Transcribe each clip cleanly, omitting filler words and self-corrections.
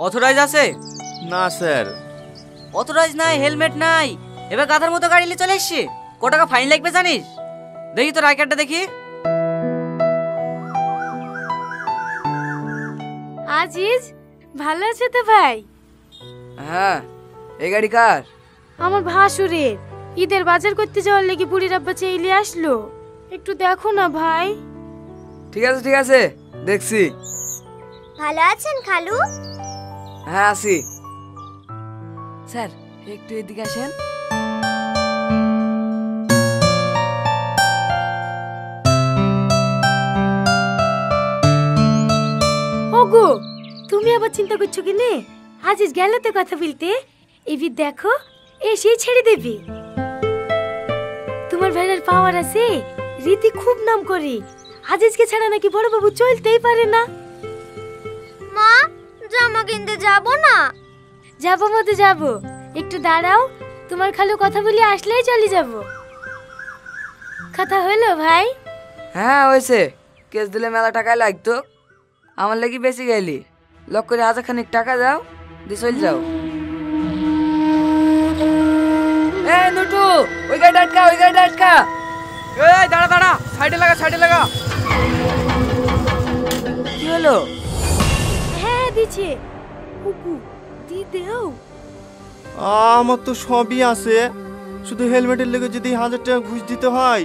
Authorize আছে? না sir. Authorize নাই, হেলমেট নাই, এবার গাধার মতো গাড়ি নিয়ে চলে এসছি। ক টাকা ফাইন লাগবে জানিস? দেখি তোর আই কার্ডটা দেখি। আজিজ ভালো আছে তো ভাই? হ্যাঁ। এই গাড়ি কার? আমার ভাসুরের। ঈদের বাজার করতে যাওয়ার লেগে বুড়ির আব্বা চাইলে আসলো, একটু দেখো না ভাই। ঠিক আছে ঠিক আছে, দেখছি। ভালো আছেন খালু? হ্যাঁ আছি। স্যার একটু এদিকে আসেন। ওগো তুমি আবার চিন্তা করছো কি নে? আজিজ গেল তো কথা বলতে, এবার দেখো এসেই ছেড়ে দেবে। তোমার ভাইয়ের পাওয়ার আছে, রীতি খুব নাম করে। আজিজকে ছাড়া নাকি বড় বাবু চলতেই পারে না। মা জামা কিনতে যাব না? যাবো মতো যাবো, একটু দাঁড়াও, তোমার খালু কথা বলে আসলেই চলে যাব। কথা হলো ভাই? হ্যাঁ হয়েছে। কেস দিলে মেলা টাকা লাগতো, আমার লাগি বেশি গেলি। লক করে 1000 খানিক টাকা দাও, দিয়ে চল যাও। এই নুটু, ওই গাড়ি আটকা, ওই গাড়ি আটকা। এই দাঁড়া দাঁড়া, সাইডে লাগা, সাইডে লাগা। কি হলো? হ্যাঁ দিছে। কুকু দি দেও। আমার তো সবই আছে, শুধু হেলমেটের লেগে যদি 1000 টাকা ঘুষ দিতে হয়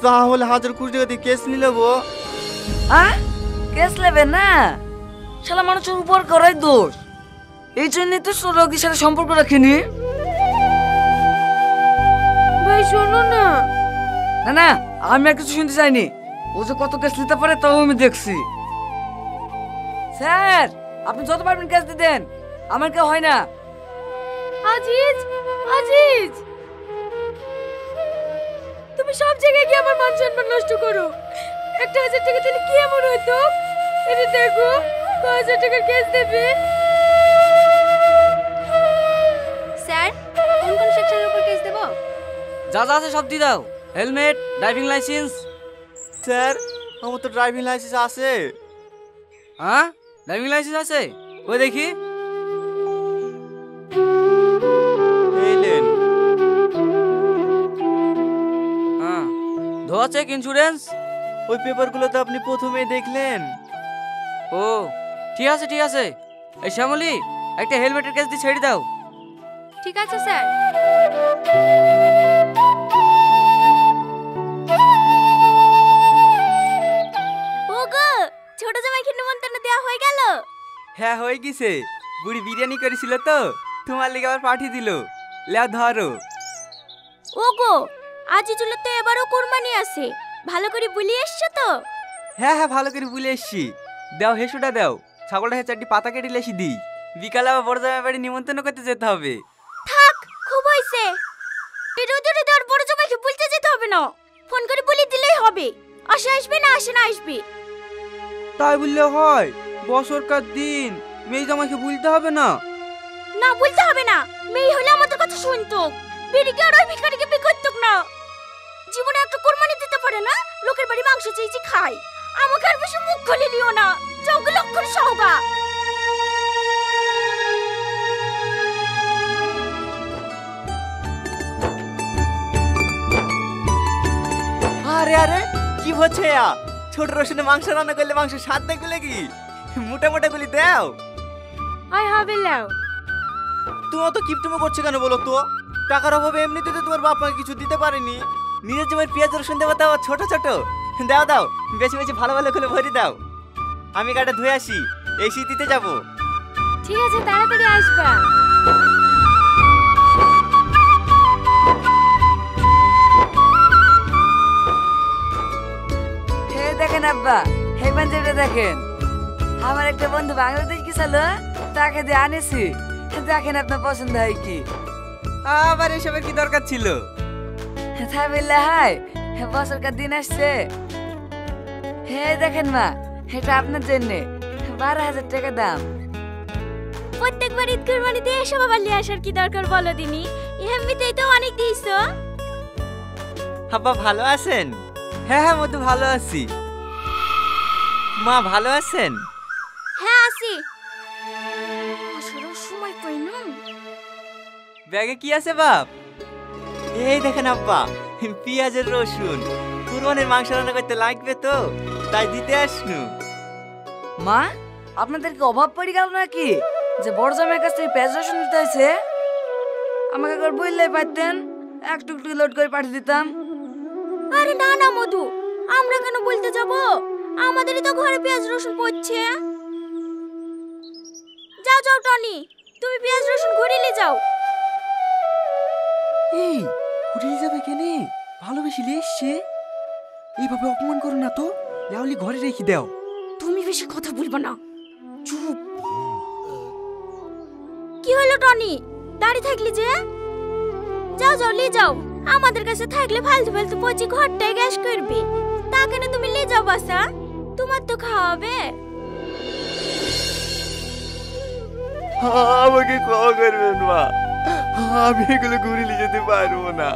তাহলে 1020 টাকা দিয়ে কেস নিয়ে নেবো। কেস নেবে না? শালা মানুষের উপর করাই দোষ, এই জন্যই তো রোগীর সাথে সম্পর্ক রাখিনি। ভাই শোনো না। না না, আমি আর কিছু শুনতে চাইনি। ও যে কত কেস নিতে পারে তাও আমি দেখছি। স্যার আপনি যত পারবেন কেস দিয়ে দেন, আমার কেউ হয় না। আজিজ, আজিজ তুমি সব জায়গায় গিয়ে আমার মান সম্মান নষ্ট করো। 1000 টাকা দিলে কি এমন হতো? এটা দেখো 1000 টাকার কেস দেবে। স্যার কোন কোন সেকশনের উপর কেস দেব? যা যা আছে সব দিয়ে দাও। Helmet, driving licence. স্যার আমার তো ড্রাইভিং লাইসেন্স আছে। হ্যাঁ ড্রাইভিং লাইসেন্স আছে? ওই দেখি। এই নেন। হ্যাঁ ধোয়া চেক, ইন্স্যুরেন্স। ওই পেপারগুলো তো আপনি প্রথমেই দেখলেন। ও ঠিক আছে ঠিক আছে। এই শ্যামলী, একটা হেলমেটের কেস দিয়ে ছেড়ে দাও। ঠিক আছে স্যার। ওগো ছোট জামাইকে নিমন্ত্রণ দেওয়া হয়ে গেল? হ্যাঁ হয়ে গেছে, বুড়ি বিরিয়ানি করেছিল তো তোমার লিগে আবার পাঠিয়ে দিল। লেও ধরো। ওগো আজিজুলের তো এবারও কুরবানি আছে, ভালো করে বলি এসছো তো? হ্যাঁ হ্যাঁ ভালো করে বলে এসছি। দাও হেসুটা দাও, ছাগলটা 4টি পাতা কেটে লেসি দিই। বিকালে আবার বড় জামাই বাড়ি নিমন্ত্রণ করতে যেতে হবে। থাক খুব হইছে, এই রোদরে তোর বড় জামাইকে বলতে যেতে হবে না, ফোন করে বলে দিলেই হবে। আসে আসবে না আসে না আসবে। তাই বললে হয়? বছরকার দিন মেয়ে জামাইকে বলতে হবে না? না বলতে হবে না, মেয়ে হলে আমাদের কথা শুনতো, বিড়িকে আর ওই ভিখারিকে বিয়ে করতো না। জীবনে একটা কুরবানি দিতে পারে না, লোকের বাড়ি মাংস চেয়েছি খাই। আমাকে আর বেশি মুখ খুলে নিও না, চৌকে লক্ষণ সহগা। আরে আরে কি হচ্ছে? ছোট রসুনে মাংস রান্না করলে মাংস স্বাদ দেখবে কি? মোটা মোটা গুলি দাও। আয় হবে লাও। তুমি অত কিপটুমো করছো কেন বলো তো? টাকার অভাবে এমনিতে তো তোমার বাপ মাকে কিছু দিতে পারেনি। নিজের জমির পেঁয়াজ রসুন দেবো তাও ছোট ছোট। দাও দাও, বেশি বেশি ভালো ভালো করে ভরে দাও। আমি গাড়িটা ধুয়ে আসি, এই শীত দিতে যাবো। ঠিক আছে তাড়াতাড়ি আসবা। হে দেখেন আব্বা, হে পাঞ্জাবিটা দেখেন। আমার একটা বন্ধু বাংলাদেশ গেছিল, তাকে দিয়ে আনেছি। দেখেন আপনার পছন্দ হয় কি? আবার এসবের কি দরকার ছিল? তাই বললে হয়? বছরকার দিন আসছে। হে দেখেন মা, এটা আপনার জন্যে, 12,000 টাকা দাম। প্রত্যেকবার ঈদ কুরবানিতে এসব আবার নিয়ে আসার কি দরকার বলো দিনি? এমনিতেই তো অনেক দিয়েছো। আব্বা ভালো আছেন? হ্যাঁ হ্যাঁ মতো ভালো আছি। মা ভালো আছেন? হ্যাঁ আছি। আসলে সময় পাই না। ব্যাগে কি আছে বাপ? এই দেখেন আব্বা, পেঁয়াজের রসুন কুরবানির মাংস রান্না করতে লাগবে তো, তাই দিতে আসনু। মা, আপনাদের কি অভাব পড়ে গেল নাকি যে বড় জামাইয়ের কাছ থেকে পেঁয়াজ রসুন নিতে হয়েছে? আমাকে একবার বললেই পারতেন, একটু একটু লোড করে পাঠিয়ে দিতাম। আরে না না মধু, আমরা কেন বলতে যাব? আমাদেরই তো ঘরে পেঁয়াজ রসুন পড়ছে। যাও যাও টনি, তুমি পেঁয়াজ রসুন ঘুরিয়ে যাও। এই ঘুরিয়ে যাবে কেনে? ভালোবেসে এসছে, এইভাবে অপমান করো না তো, লাউলি ঘরে রেখে দাও। তুমি বেশি কথা বলবে না, চুপ। কি হলো টনি, দাঁড়িয়ে থাকলি যে? যাও যাও নিয়ে যাও, আমাদের কাছে থাকলে ফালতু ফালতু পচি ঘরটায় গ্যাস করবে। তা কেন তুমি নিয়ে যাও বাসা, তোমার তো খাওয়াবে। আমাকে ক্ষমা করবেন মা, আমি এগুলো ঘুরিয়ে যেতে পারবো না।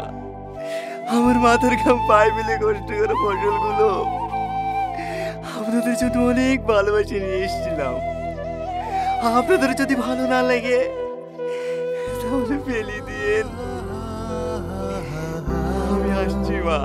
আমার মাথার ঘাম পায়ে মিলে কষ্ট করে ফসলগুলো আপনাদের জন্য অনেক ভালোবাসে নিয়ে এসেছিলাম। আপনাদের যদি ভালো না লাগে তাহলে ফেলে দিন, আমি আসছি মা।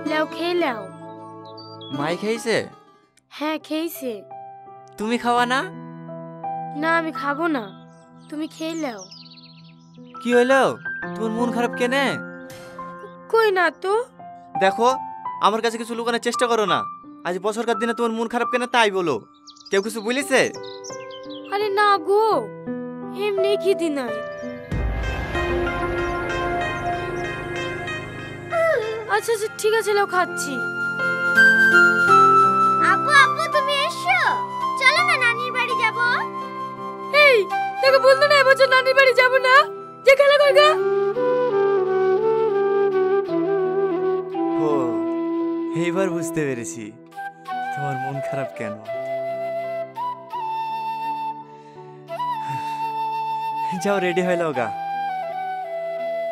লাও খেয়ে লাও। মাই খেয়েছে? হ্যাঁ খেয়েছে। তুমি খাওয়া না? না আমি খাবো না, তুমি খেয়ে লাও। কি হলো, তোমার মন খারাপ কেনে? কই না তো। দেখো, আমার কাছে কিছু লুকানোর চেষ্টা করো না। আজ বছরকার দিনে তোমার মন খারাপ কেন তাই বলো। কেউ কিছু বলেছে? আরে না গো, এমনি খিদি নাই। আচ্ছা আচ্ছা ঠিক আছে, লাও খাচ্ছি। আপু আপু তুমি এসো, চলো না নানির বাড়ি যাব। এই তোকে বলতো না এবছর নানির বাড়ি যাব না, যে খেলা করগা। ও, এইবার বুঝতে পেরেছি তোমার মন খারাপ কেন। যাও রেডি হয়ে যাও গা।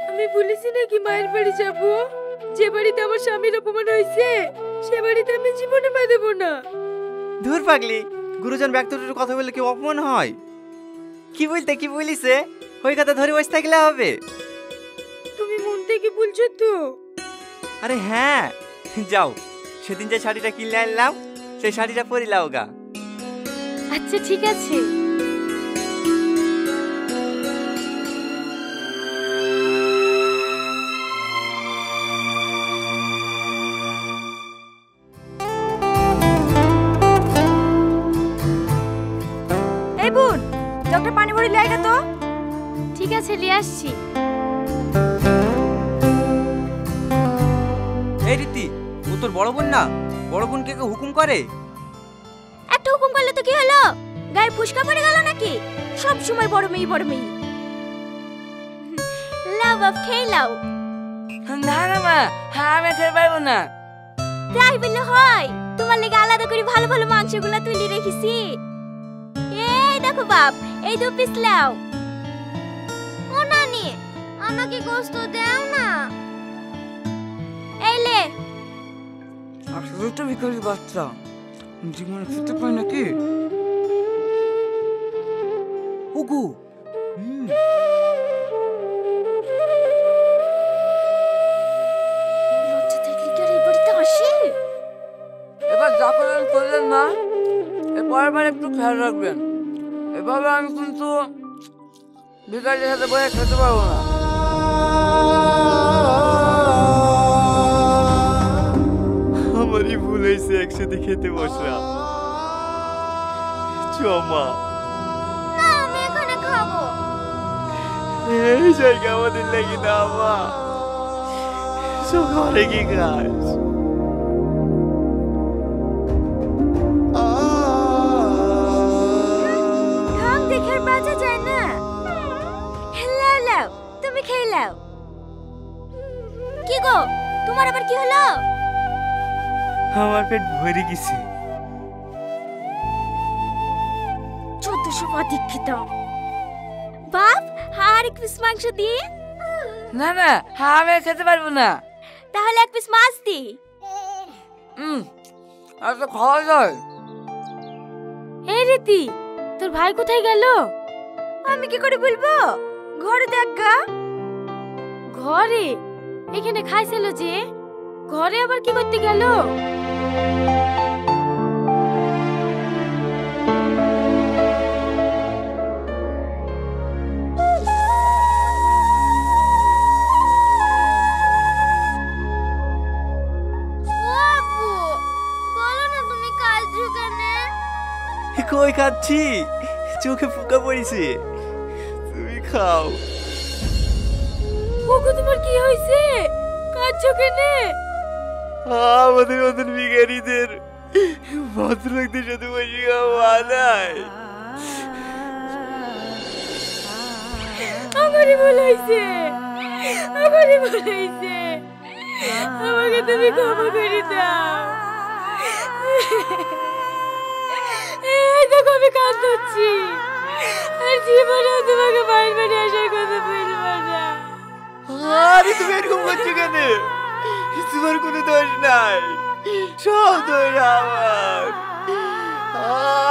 আমি বলেছি নাকি মায়ের বাড়ি যাব? যে বাড়িতে আমার স্বামীর অপমান হয়েছে সে বাড়িতে আমি জীবনে পা দেবো না। ধুর পাগলি, গুরুজন ব্যক্তির কথা বললে কি অপমান হয়? কি বলতে কি বলিছে, ওই কথা ধরে বসে থাকলে হবে? তুমি মন থেকে বলছো তো? আরে হ্যাঁ, যাও সেদিন যে শাড়িটা কিনে আনলাম সেই শাড়িটা পরে লাও গা। আচ্ছা ঠিক আছে। এই বোন, ডক্টর পানি ভরে লাই তো। ঠিক আছে নিয়ে আসছি। এই রীতি, ও তোর বড় বোন না? বড় বোন কে হুকুম করে? একটা হুকুম করলে তো কি হলো, গায়ে ফুসকা পড়ে গেল নাকি? সব সময় বড় মেয়ে বড় মেয়ে। লাও বাপ খেয়ে লাও। না না মা, হ্যাঁ আমি খেতে পারবো না। তাই বললে হয়, তোমার লেগে আলাদা করে ভালো ভালো মাংসগুলো তুলে রেখেছি। এই দেখো বাপ, এই 2 পিস লাও। ও নানি, আমাকে গোশত দাও না। এই লে। আসলে তো ভিখারি বাচ্চা, জীবনে খেতে পায় নাকি? ওগো লজ্জা থাকলে কি আর এই বাড়িতে আসে? এবার যা করেন করলেন না, এরপর একটু খেয়াল রাখবেন। এভাবে আমি কিন্তু ভিখারির সাথে বসে খেতে পারবো না। আমারই ভুল হয়েছে, একসাথে খেতে বসলাম। চমা, না আমি এখানে খাবো। এই জায়গা আমাদের লেগে না মা, সব ঘরে কি কাজ? ঢং দেখে আর বাঁচা যায় না। তুমি খেয়ে নাও। কি গো, তোমার আবার কি হলো? আমার পেট ভরে গেছে। 1400 অধিক্ষিত। বাপ, আর এক পিস মাংস দি। না না, আমি আর খেতে পারবো না। তাহলে এক পিস মাছ দি। আর তো খাওয়া যায়। এই রীতি, তোর ভাই কোথায় গেল? আমি কি করে বলবো? ঘরে দেখ গা। ঘরে? এখানে খাইছিল যে, ঘরে আবার কি করতে গেল? কই খাচ্ছি, চোখে ফুকা পড়েছে। তুমি খাও। ওগো, তোমার কি হয়েছে? কাঁদছো কেনে? আমাদের মতন ভিখারিদের ভদ্রলোকদের সাথে বসে খাওয়া নাই। আমারই ভুল হয়েছে, আমারই ভুল হয়েছে। আমাকে তুমি ক্ষমা করে দাও। এই দেখো আমি কাঁদছি, আর জীবনেও তোমাকে বাইরে বাড়ি আসার কথা বলবো না। আরে তুমি এরকম করছো কেন? তোমার কোনো দোষ নাই, সব দোষ আমার।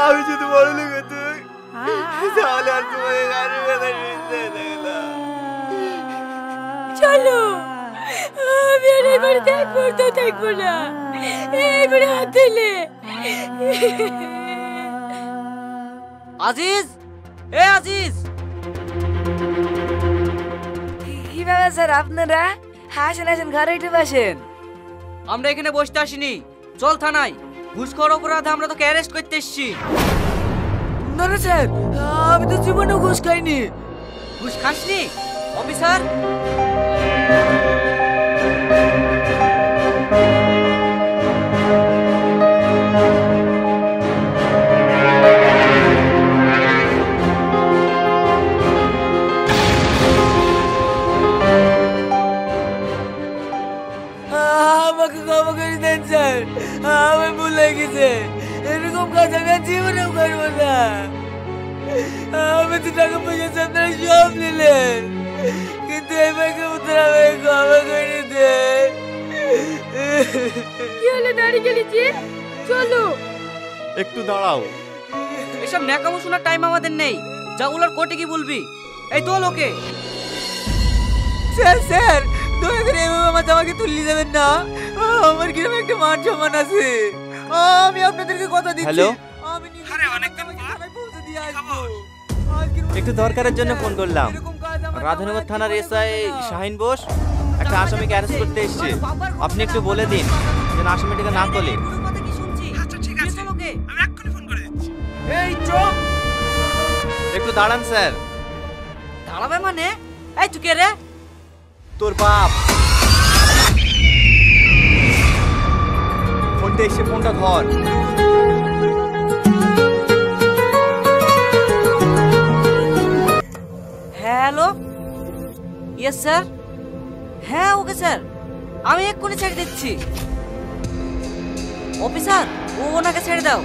আমি যদি বড় লোক হতাম তাহলে আর তোমাকে গাড়ির কথা শুনতে লাগলাম। চলো, আমি আর এই বাড়িতে এক মুহূর্ত থাকবো না। এই বাড়ি হাত দিলে। আজিজ, এ আজিজ, কি ব্যাপার স্যার আপনারা? আসেন আসেন, ঘরে উঠে বসেন। আমরা এখানে বসতে আসিনি, চল থানায়। ঘুষখোর অপরাধে আমরা তোকে অ্যারেস্ট করতে এসেছি। না না স্যার, আমি তো জীবনেও ঘুষ খাইনি। ঘুষ খাসনি অফিসার? আমাকে ক্ষমা করে দেন স্যার, আমি ভুল হয়ে গেছে। এরকম কাজ আমি আর জীবনেও করবো না। আমি তো টাকা পয়সা আপনারা সব নিলেন, কিন্তু এবারকে উত্তর আমাকে ক্ষমা করে দেন। কি হলো, দাঁড়িয়ে গেলি যে? চলো। একটু দাঁড়াও। এসব ন্যাকামো শোনার টাইম আমাদের নেই। যা বলার কোর্টে কি বলবি? এই তো লোকে। স্যার স্যার, দয়া করে এভাবে আমার জামাকে তুলে যাবেন না। আমার গ্রামে একটা মান সম্মান আছে। আমি আপনাদেরকে কথা দিচ্ছি। হ্যালো? আমি নিজে অনেক থানায় পৌঁছে দিয়ে আসবো। আজকের মতো একটু দরকারের জন্য ফোন করলাম। এরকম কাজ আমার রাধানগর থানার এসআই শাহিন বোস একটা আসামিকে অ্যারেস্ট করতে এসেছে। আপনি একটু বলে দিন যেন আসামিটাকে না তোলে। এই চোখ একটু দাঁড়ান স্যার। দাঁড়াবে মানে? এই তুই কে রে? তোর বাপ। ফোনটা এসে ফোনটা ধর। Hello, yes sir. হ্যাঁ ওকে স্যার, আমি এক্ষুনি ছেড়ে দিচ্ছি। অফিসার, ওনাকে ছেড়ে দাও।